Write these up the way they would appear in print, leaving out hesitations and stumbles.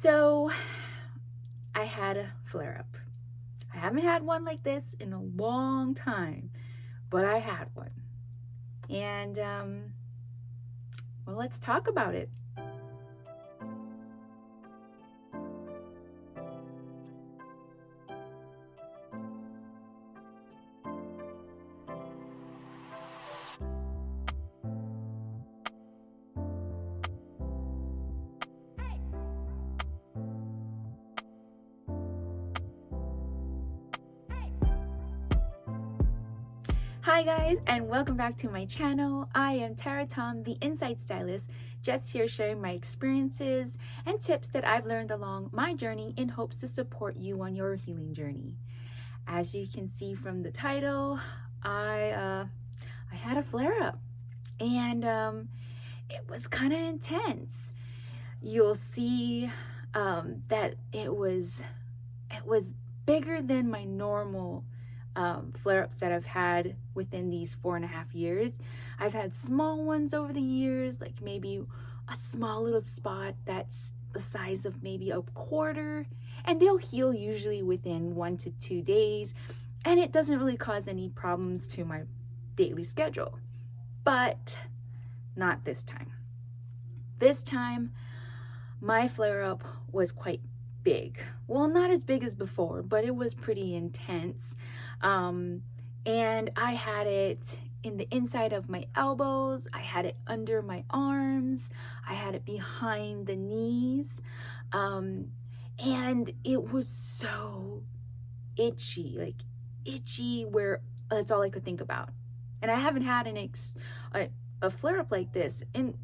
So I had a flare-up. I haven't had one like this in a long time, but I had one. And well, let's talk about it. Hi guys, and welcome back to my channel. I am Tara Tom, the Insight Stylist, just here sharing my experiences and tips that I've learned along my journey in hopes to support you on your healing journey. As you can see from the title, I had a flare-up, and it was kind of intense. You'll see that it was bigger than my normal flare-ups that I've had within these 4.5 years. I've had small ones over the years, like maybe a small little spot that's the size of maybe a quarter, and they'll heal usually within 1 to 2 days, and it doesn't really cause any problems to my daily schedule. But not this time. This time my flare-up was quite big. Well, not as big as before, but it was pretty intense. And I had it in the inside of my elbows, I had it under my arms, I had it behind the knees, and it was so itchy, like itchy where that's all I could think about. And I haven't had a flare-up like this in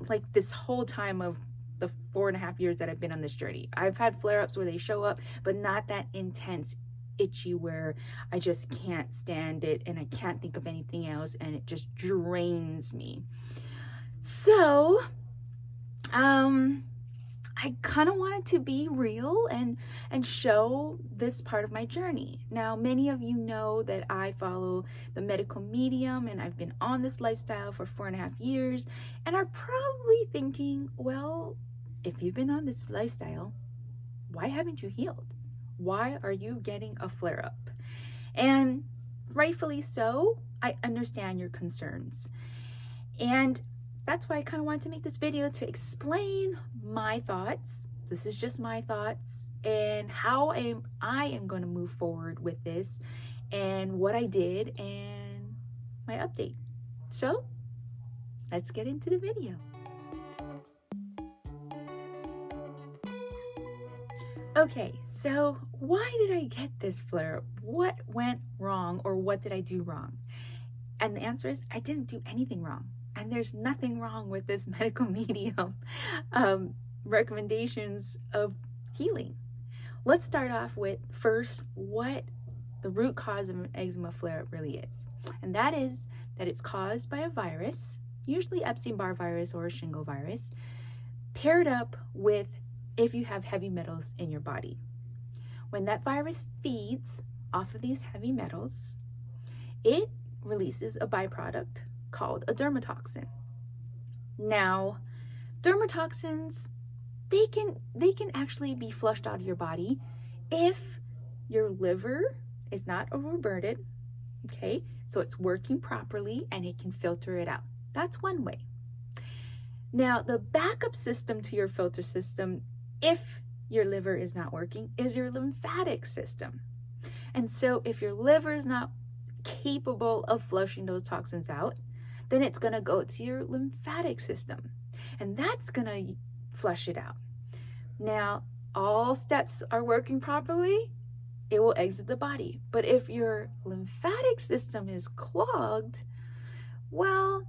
like this whole time of the 4.5 years that I've been on this journey. I've had flare-ups where they show up, but not that intense itchy where I just can't stand it and I can't think of anything else and it just drains me. So I kind of wanted to be real and show this part of my journey. Now, many of you know that I follow the medical medium and I've been on this lifestyle for 4.5 years, and are probably thinking, well, if you've been on this lifestyle, why haven't you healed? Why are you getting a flare-up? And rightfully so, I understand your concerns. And that's why I kind of wanted to make this video to explain my thoughts. This is just my thoughts and how I am going to move forward with this and what I did and my update. So let's get into the video. Okay, so why did I get this flare-up? What went wrong, or what did I do wrong? And the answer is I didn't do anything wrong. And there's nothing wrong with this medical medium recommendations of healing. Let's start off with first what the root cause of an eczema flare-up really is. And that is that it's caused by a virus, usually Epstein-Barr virus or a shingle virus, paired up with if you have heavy metals in your body. When that virus feeds off of these heavy metals, it releases a byproduct called a dermatoxin. Now, dermatoxins, they can actually be flushed out of your body if your liver is not overburdened, okay? So it's working properly and it can filter it out. That's one way. Now, the backup system to your filter system, if your liver is not working, is your lymphatic system. And so if your liver is not capable of flushing those toxins out, then it's going to go to your lymphatic system, and that's going to flush it out. Now, all steps are working properly, it will exit the body. But if your lymphatic system is clogged, well,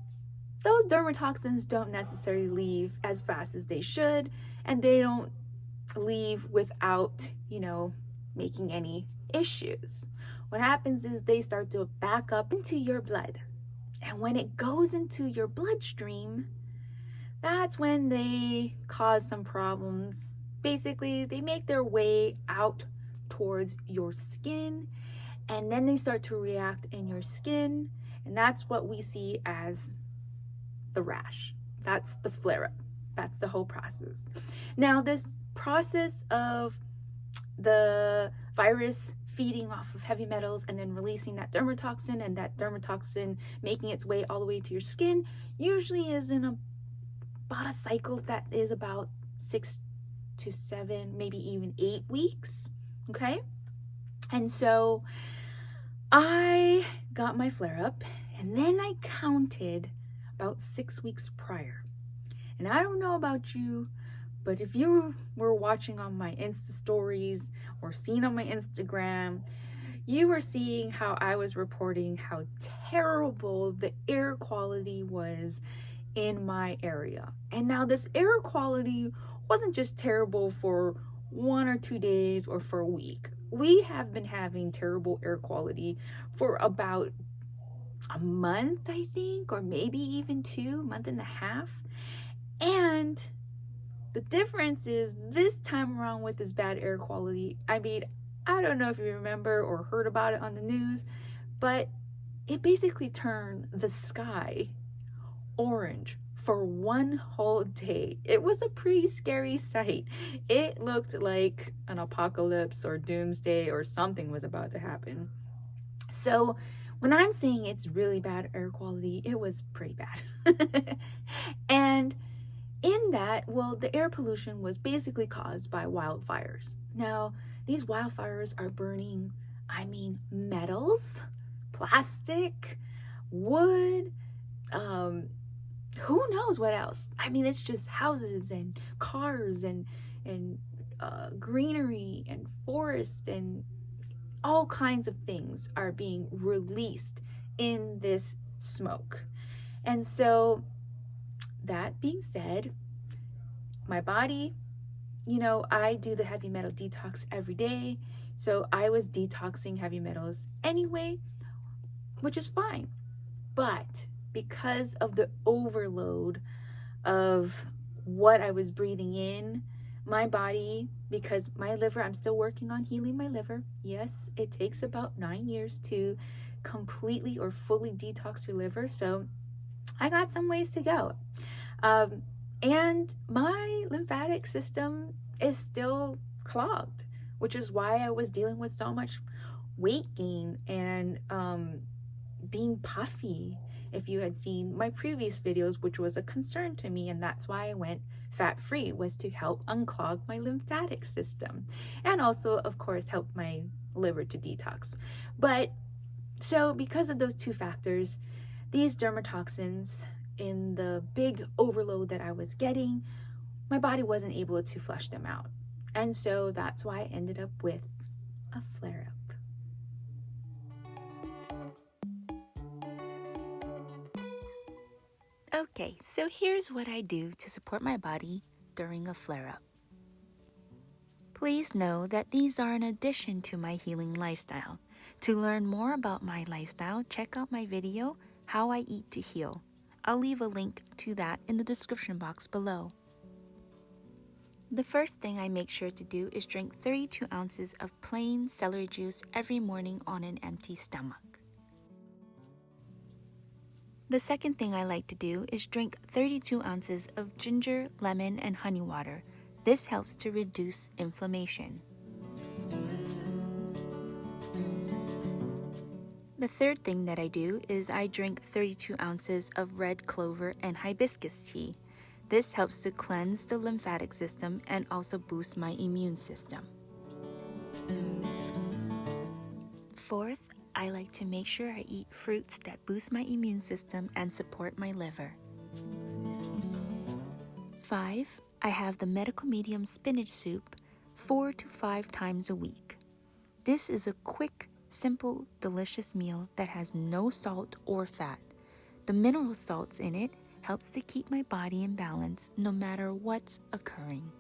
those dermatoxins don't necessarily leave as fast as they should, and they don't leave without, making any issues. What happens is they start to back up into your blood. And when it goes into your bloodstream, that's when they cause some problems. Basically, they make their way out towards your skin, and then they start to react in your skin, and that's what we see as the rash. That's the flare-up. That's the whole process. Now, this process of the virus feeding off of heavy metals and then releasing that dermatoxin, and that dermatoxin making its way all the way to your skin usually is in about a cycle that is about 6 to 7, maybe even 8 weeks. Okay, and so I got my flare up, and then I counted about 6 weeks prior. And I don't know about you, but if you were watching on my Insta stories or seen on my Instagram, you were seeing how I was reporting how terrible the air quality was in my area. And now this air quality wasn't just terrible for 1 or 2 days or for a week. We have been having terrible air quality for about a month, I think, or maybe even 2, month and a half. And the difference is this time around with this bad air quality, I mean, I don't know if you remember or heard about it on the news, but it basically turned the sky orange for one whole day. It was a pretty scary sight. It looked like an apocalypse or doomsday or something was about to happen. So when I'm saying it's really bad air quality, it was pretty bad. And in that, well, the air pollution was basically caused by wildfires. Now, these wildfires are burning, metals, plastic, wood, who knows what else. It's just houses and cars and greenery and forest, and all kinds of things are being released in this smoke. And so that being said, my body, I do the heavy metal detox every day. So I was detoxing heavy metals anyway, which is fine. But because of the overload of what I was breathing in, my body, because my liver, I'm still working on healing my liver. Yes, it takes about 9 years to completely or fully detox your liver. So I got some ways to go. And my lymphatic system is still clogged, which is why I was dealing with so much weight gain and being puffy. If you had seen my previous videos, which was a concern to me, and that's why I went fat-free, was to help unclog my lymphatic system and also, of course, help my liver to detox. But so because of those two factors, these dermatoxins, in the big overload that I was getting, my body wasn't able to flush them out. And so that's why I ended up with a flare-up. Okay, so here's what I do to support my body during a flare-up. Please know that these are in addition to my healing lifestyle. To learn more about my lifestyle, check out my video, How I Eat to Heal. I'll leave a link to that in the description box below. The first thing I make sure to do is drink 32 ounces of plain celery juice every morning on an empty stomach. The second thing I like to do is drink 32 ounces of ginger, lemon, and honey water. This helps to reduce inflammation. The third thing that I do is I drink 32 ounces of red clover and hibiscus tea. This helps to cleanse the lymphatic system and also boost my immune system. Fourth, I like to make sure I eat fruits that boost my immune system and support my liver. 5, I have the medical medium spinach soup 4 to 5 times a week. This is a quick, simple, delicious meal that has no salt or fat. The mineral salts in it helps to keep my body in balance no matter what's occurring.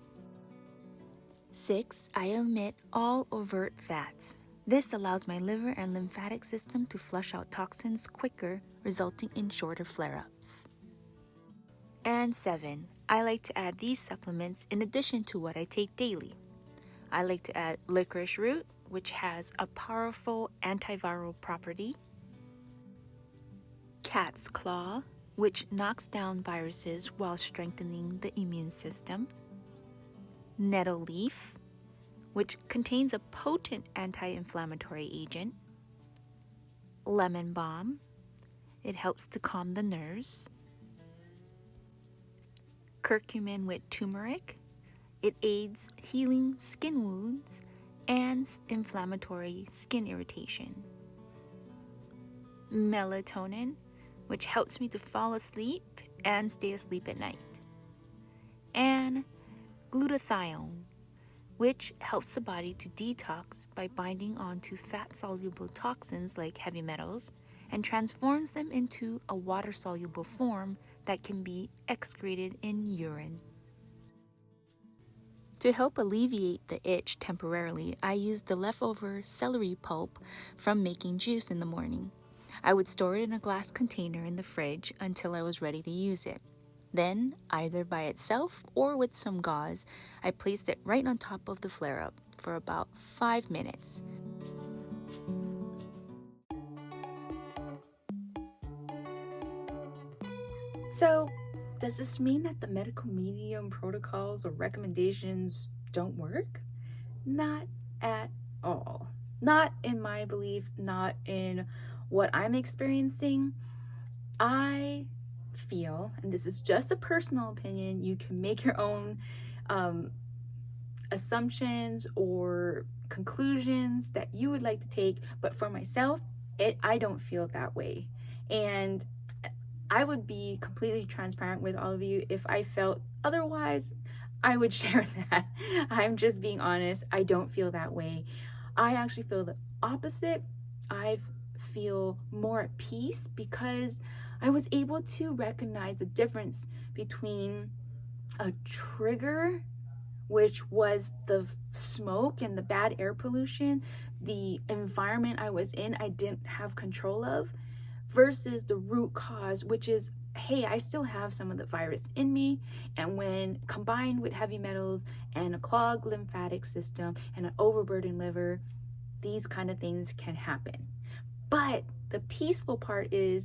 6, I omit all overt fats. This allows my liver and lymphatic system to flush out toxins quicker, resulting in shorter flare-ups. And 7, I like to add these supplements in addition to what I take daily. I like to add licorice root, which has a powerful antiviral property, cat's claw, which knocks down viruses while strengthening the immune system, nettle leaf, which contains a potent anti-inflammatory agent, lemon balm, it helps to calm the nerves, curcumin with turmeric, it aids healing skin wounds and inflammatory skin irritation, melatonin, which helps me to fall asleep and stay asleep at night, and glutathione, which helps the body to detox by binding onto fat-soluble toxins like heavy metals and transforms them into a water-soluble form that can be excreted in urine. To help alleviate the itch temporarily, I used the leftover celery pulp from making juice in the morning. I would store it in a glass container in the fridge until I was ready to use it. Then, either by itself or with some gauze, I placed it right on top of the flare-up for about 5 minutes. So, does this mean that the medical medium protocols or recommendations don't work? Not at all. Not in my belief, not in what I'm experiencing. I feel, and this is just a personal opinion, you can make your own assumptions or conclusions that you would like to take, but for myself, I don't feel that way. And I would be completely transparent with all of you. If I felt otherwise, I would share that. I'm just being honest. I don't feel that way. I actually feel the opposite. I feel more at peace because I was able to recognize the difference between a trigger, which was the smoke and the bad air pollution, the environment I was in, I didn't have control of, versus the root cause, which is, hey, I still have some of the virus in me. And when combined with heavy metals and a clogged lymphatic system and an overburdened liver, these kind of things can happen. But the peaceful part is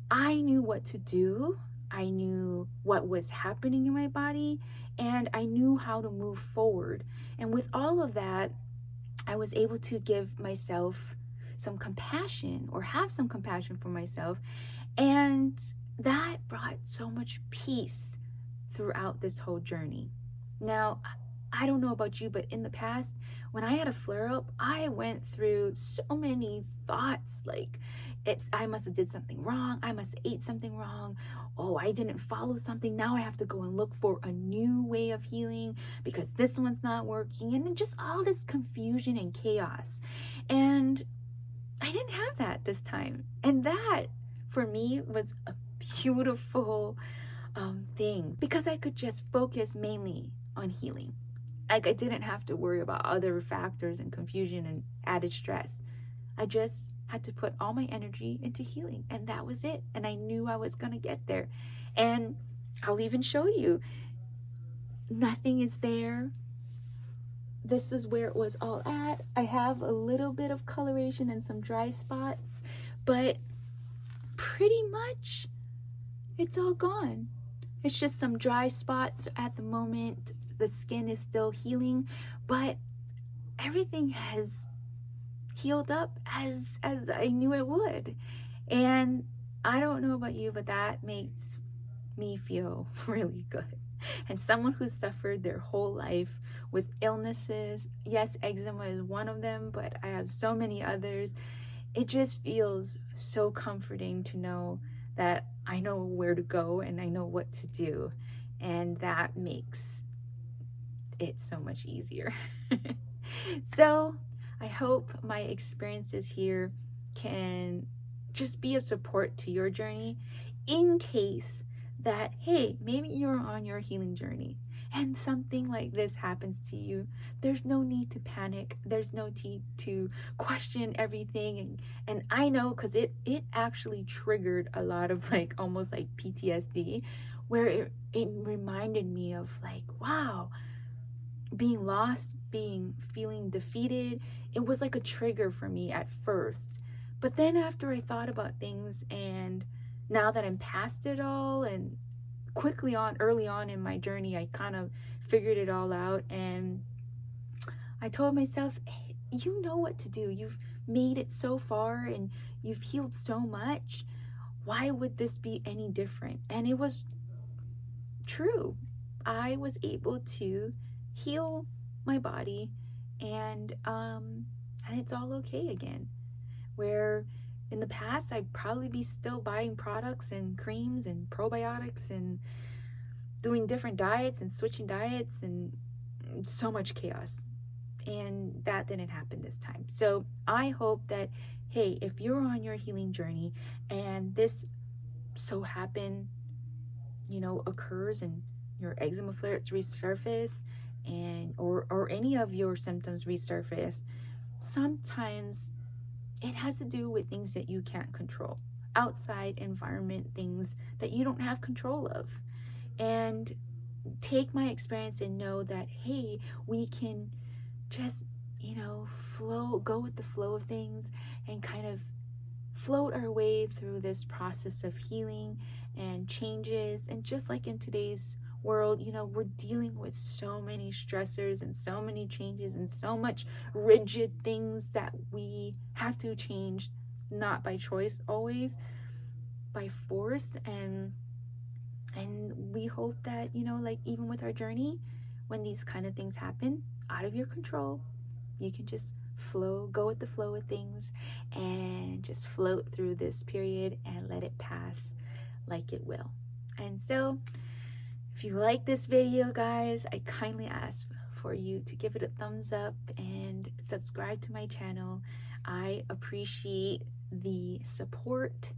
I knew what to do. I knew what was happening in my body, and I knew how to move forward. And with all of that, I was able to give myself some compassion, or have some compassion for myself. And that brought so much peace throughout this whole journey. Now, I don't know about you, but in the past, when I had a flare-up, I went through so many thoughts like, I must have did something wrong. I must have ate something wrong. Oh, I didn't follow something. Now I have to go and look for a new way of healing because this one's not working. And then just all this confusion and chaos. And I didn't have that this time. And that, for me, was a beautiful thing because I could just focus mainly on healing. Like, I didn't have to worry about other factors and confusion and added stress. I just had to put all my energy into healing, and that was it. And I knew I was gonna get there. And I'll even show you. Nothing is there. This is where it was all at. I have a little bit of coloration and some dry spots, but pretty much it's all gone. It's just some dry spots at the moment. The skin is still healing, but everything has healed up as I knew it would. And I don't know about you, but that makes me feel really good. And someone who's suffered their whole life with illnesses, yes, eczema is one of them, but I have so many others. It just feels so comforting to know that I know where to go and I know what to do. And that makes it so much easier. So I hope my experiences here can just be of support to your journey in case that, hey, maybe you're on your healing journey and something like this happens to you. There's no need to panic. There's no need to question everything. And I know, because it actually triggered a lot of like almost like PTSD, where it reminded me of like, wow, being lost, feeling defeated. It was like a trigger for me at first. But then after I thought about things, and now that I'm past it all, and early on in my journey, I kind of figured it all out, and I told myself, hey, you know what to do. You've made it so far and you've healed so much. Why would this be any different? And it was true. I was able to heal my body, and it's all okay again. Where in the past I'd probably be still buying products and creams and probiotics and doing different diets and switching diets and so much chaos. And that didn't happen this time. So I hope that, hey, if you're on your healing journey and this so happen, occurs and your eczema flares resurface, and or any of your symptoms resurface, sometimes it has to do with things that you can't control, outside environment, things that you don't have control of. And take my experience and know that, hey, we can just, go with the flow of things and kind of float our way through this process of healing and changes. And just like in today's world, we're dealing with so many stressors and so many changes and so much rigid things that we have to change, not by choice always, by force. And we hope that, even with our journey, when these kind of things happen out of your control, you can just go with the flow of things and just float through this period and let it pass like it will. And so if you like this video, guys, I kindly ask for you to give it a thumbs up and subscribe to my channel. I appreciate the support,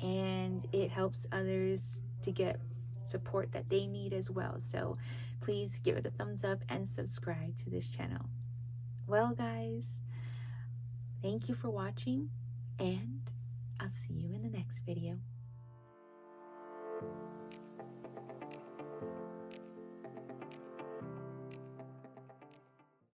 and it helps others to get support that they need as well. So please give it a thumbs up and subscribe to this channel. Well, guys, thank you for watching, and I'll see you in the next video.